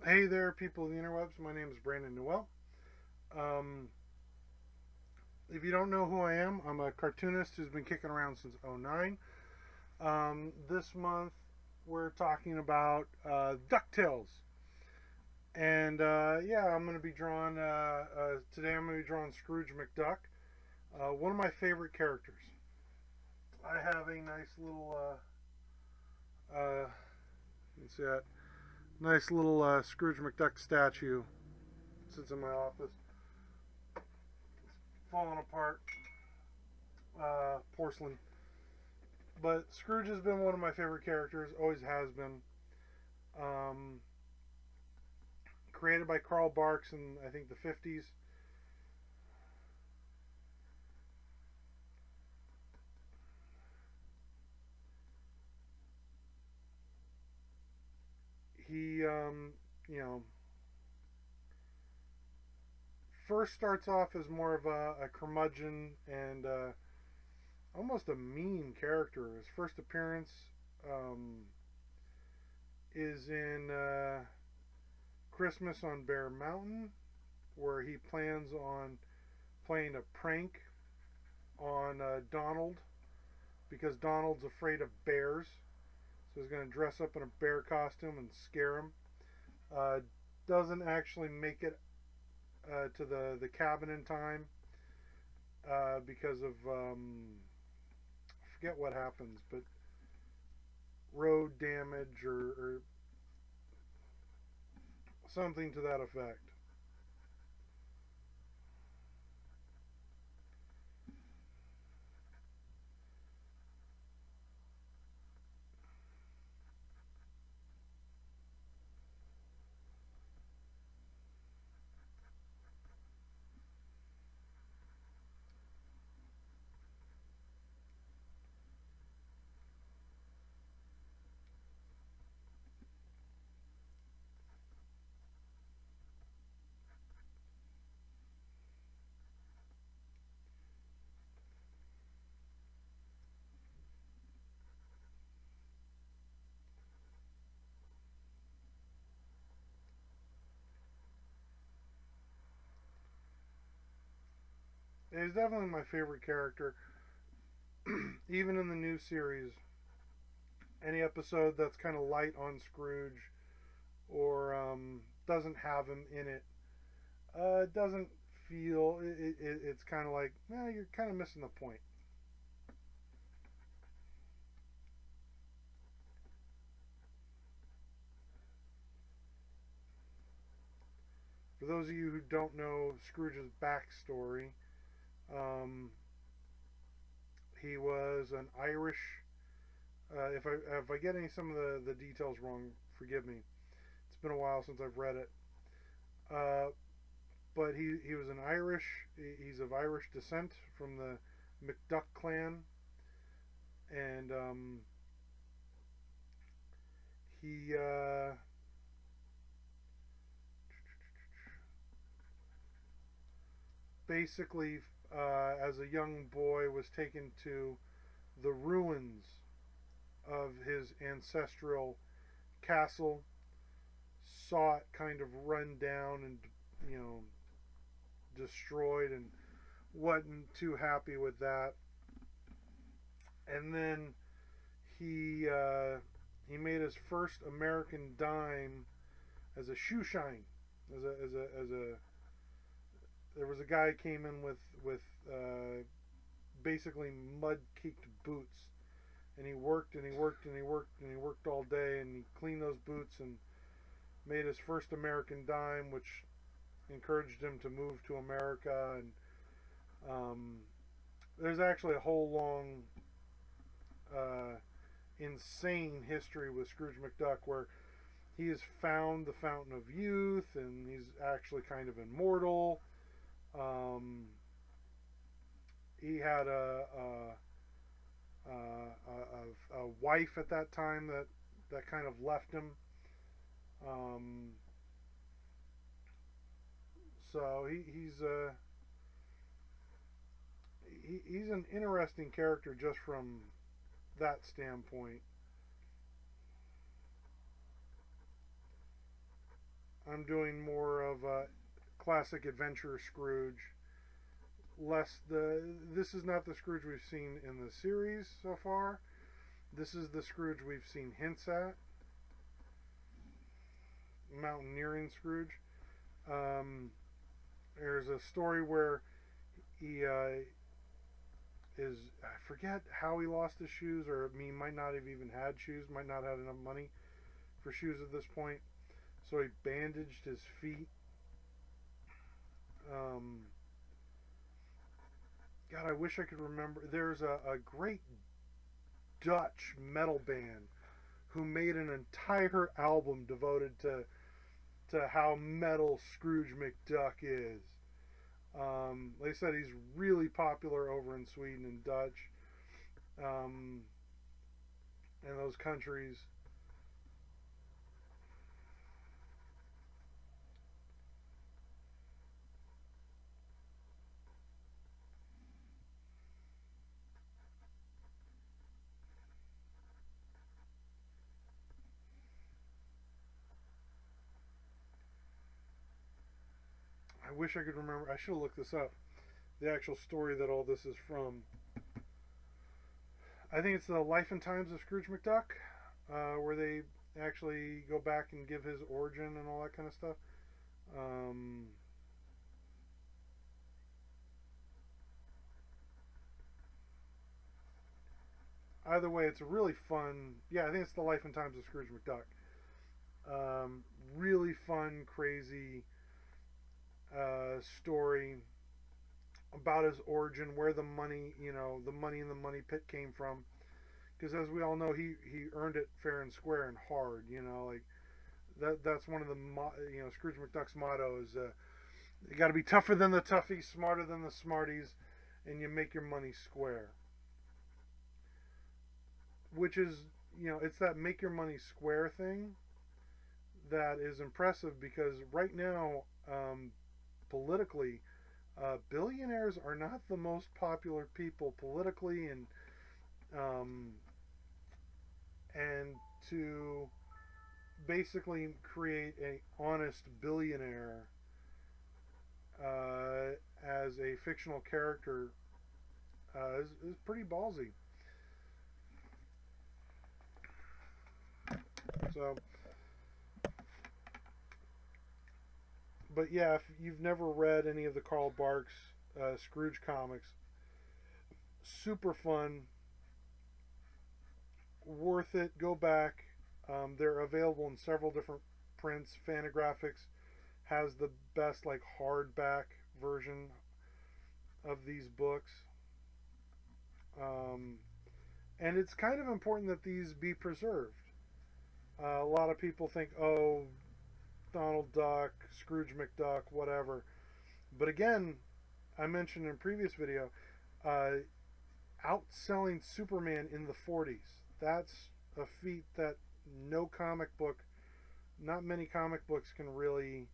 Hey there, people of the interwebs. My name is Brandon Newell. Um, if you don't know who I am, I'm a cartoonist who's been kicking around since '09. This month, we're talking about DuckTales. And yeah, I'm going to be drawing, today I'm going to be drawing Scrooge McDuck, one of my favorite characters. I have a nice little, you can see that, nice little Scrooge McDuck statue. Sits in my office. Falling apart. Porcelain. But Scrooge has been one of my favorite characters, always has been. Um, Created by Carl Barks in, I think, the 50s. He, you know, first starts off as more of a curmudgeon and almost a mean character. His first appearance um, is in Christmas on Bear Mountain, where he plans on playing a prank on Donald because Donald's afraid of bears. So he's going to dress up in a bear costume and scare him. Uh, doesn't actually make it to the cabin in time because of I forget what happens, but road damage or something to that effect. He's definitely my favorite character, even in the new series. Any episode that's kind of light on Scrooge or doesn't have him in it, doesn't feel it's kind of like, you're kind of missing the point. For those of you who don't know Scrooge's backstory, um, he was an Irish. If I get any some of the details wrong, forgive me. It's been a while since I've read it. Uh, but he was an Irish. He's of Irish descent from the Mcduck clan, and he basically, as a young boy, was taken to the ruins of his ancestral castle, saw it kind of run down and you know destroyed, and wasn't too happy with that. And then he made his first American dime as a shoe shine, as a there was a guy came in with basically mud caked boots, and he worked and he worked and he worked and he worked all day, and he cleaned those boots and made his first American dime, which encouraged him to move to America. And um, there's actually a whole long uh, insane history with Scrooge McDuck where he has found the fountain of youth and he's actually kind of immortal. Um, he had a wife at that time that kind of left him. Um, so he's an interesting character just from that standpoint. I'm doing more of a classic adventure Scrooge. This is not the Scrooge we've seen in the series so far. This is the Scrooge we've seen hints at. Mountaineering Scrooge. Um, there's a story where he is, I forget how he lost his shoes, or he might not have even had shoes, might not have enough money for shoes at this point. So he bandaged his feet. Um, God, I wish I could remember. There's a great Dutch metal band who made an entire album devoted to how metal Scrooge Mcduck is. Like I said, he's really popular over in Sweden and Dutch, and those countries. I wish I could remember. I should have looked this up. The actual story that all this is from. I think it's the Life and Times of Scrooge McDuck, where they actually go back and give his origin and all that kind of stuff. Um, Either way, it's a really fun. Yeah, I think it's the Life and Times of Scrooge McDuck. Really fun, crazy story about his origin, where the money, the money in the money pit came from. Because as we all know, he earned it fair and square and hard. Like that's one of the Scrooge McDuck's motto is you got to be tougher than the toughies, smarter than the smarties, and you make your money square. Which is it's that make your money square thing that is impressive because right now, politically, billionaires are not the most popular people politically, um, and to basically create a honest billionaire as a fictional character is pretty ballsy. So, but yeah, if you've never read any of the Carl Barks Scrooge comics, super fun, worth it. Go back. They're available in several different prints. Fantagraphics has the best like hardback version of these books, um, and it's kind of important that these be preserved. A lot of people think, oh, Donald Duck, Scrooge McDuck, whatever. But again, I mentioned in a previous video, uh, outselling Superman in the 40s. That's a feat that no comic book, not many comic books can really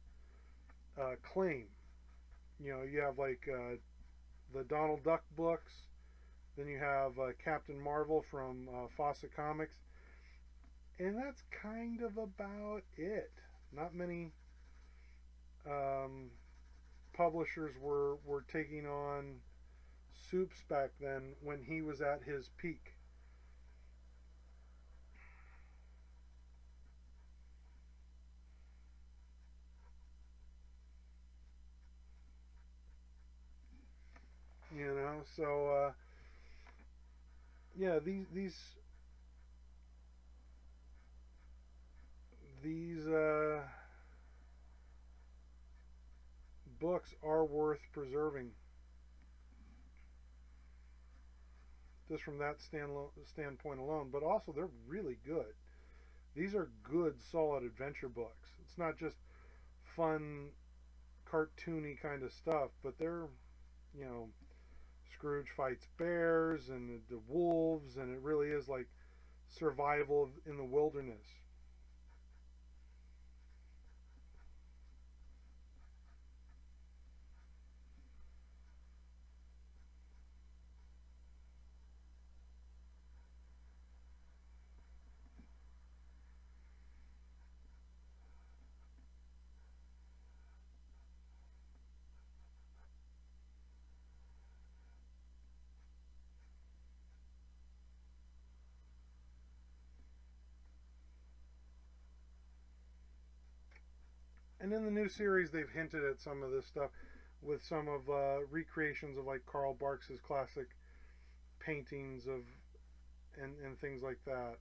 claim. You have like the Donald Duck books, then you have Captain Marvel from Fawcett Comics, and that's kind of about it. Not many um, publishers were taking on Supes back then when he was at his peak. So yeah, these books are worth preserving just from that standpoint alone, but also they're really good. These are good, solid adventure books. It's not just fun, cartoony kind of stuff, but they're, you know, Scrooge fights bears and the wolves, and it really is like survival in the wilderness. And in the new series, they've hinted at some of this stuff with some of recreations of like Karl Barks's classic paintings of and things like that.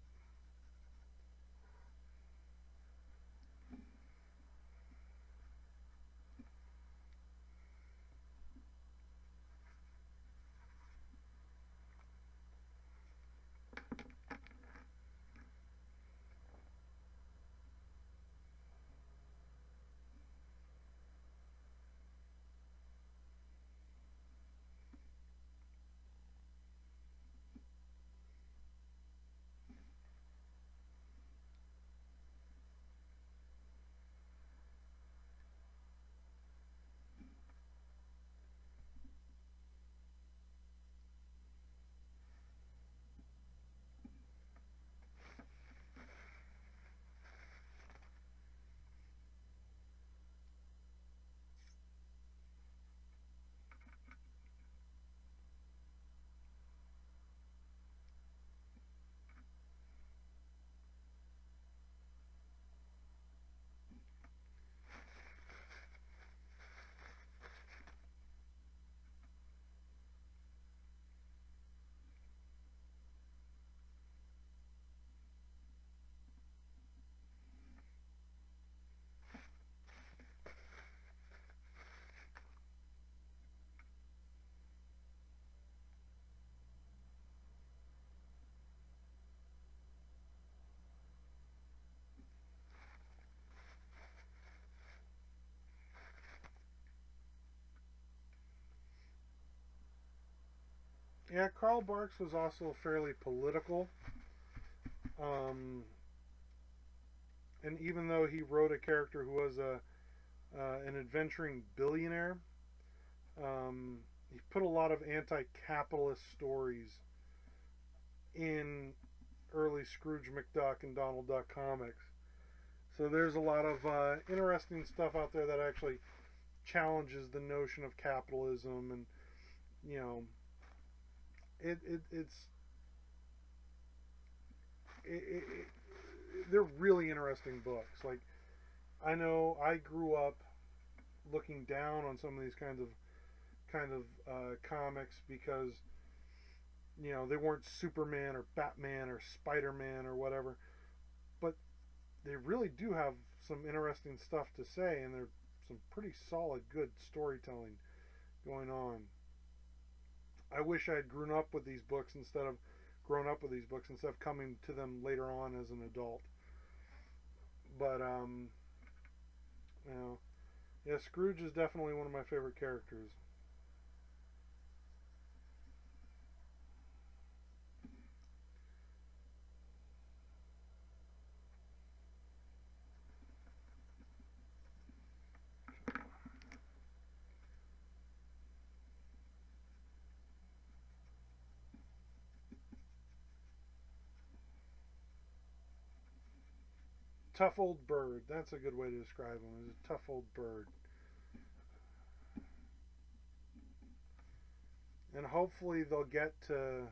Yeah, Karl Barks was also fairly political. Um, and even though he wrote a character who was an adventuring billionaire, he put a lot of anti-capitalist stories in early Scrooge Mcduck and Donald Duck comics. So there's a lot of interesting stuff out there that actually challenges the notion of capitalism, and you know, it's they're really interesting books. Like, I know I grew up looking down on some of these kinds of comics because they weren't Superman or Batman or Spider-Man or whatever, but they really do have some interesting stuff to say, and there's some pretty solid, good storytelling going on. I wish I had grown up with these books instead of coming to them later on as an adult. But you know, yeah, Scrooge is definitely one of my favorite characters. Tough old bird. That's a good way to describe him. He's a tough old bird. And hopefully they'll get to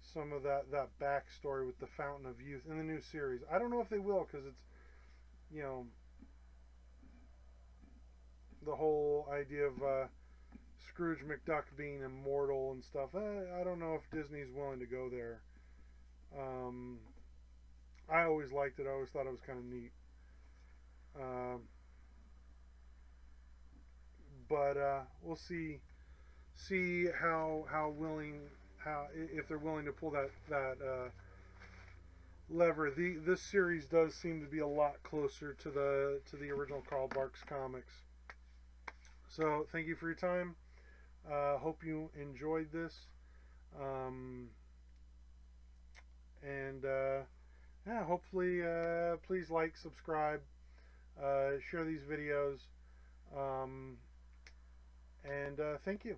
some of that backstory with the Fountain of Youth in the new series. I don't know if they will, because it's you know the whole idea of Scrooge McDuck being immortal and stuff. I don't know if Disney's willing to go there. Um, I always liked it. I always thought it was kind of neat. Um, but we'll see how willing how if they're willing to pull that lever. This series does seem to be a lot closer to the original Karl Barks comics. So thank you for your time. Hope you enjoyed this. Um, and yeah, hopefully, please like, subscribe, share these videos, and thank you.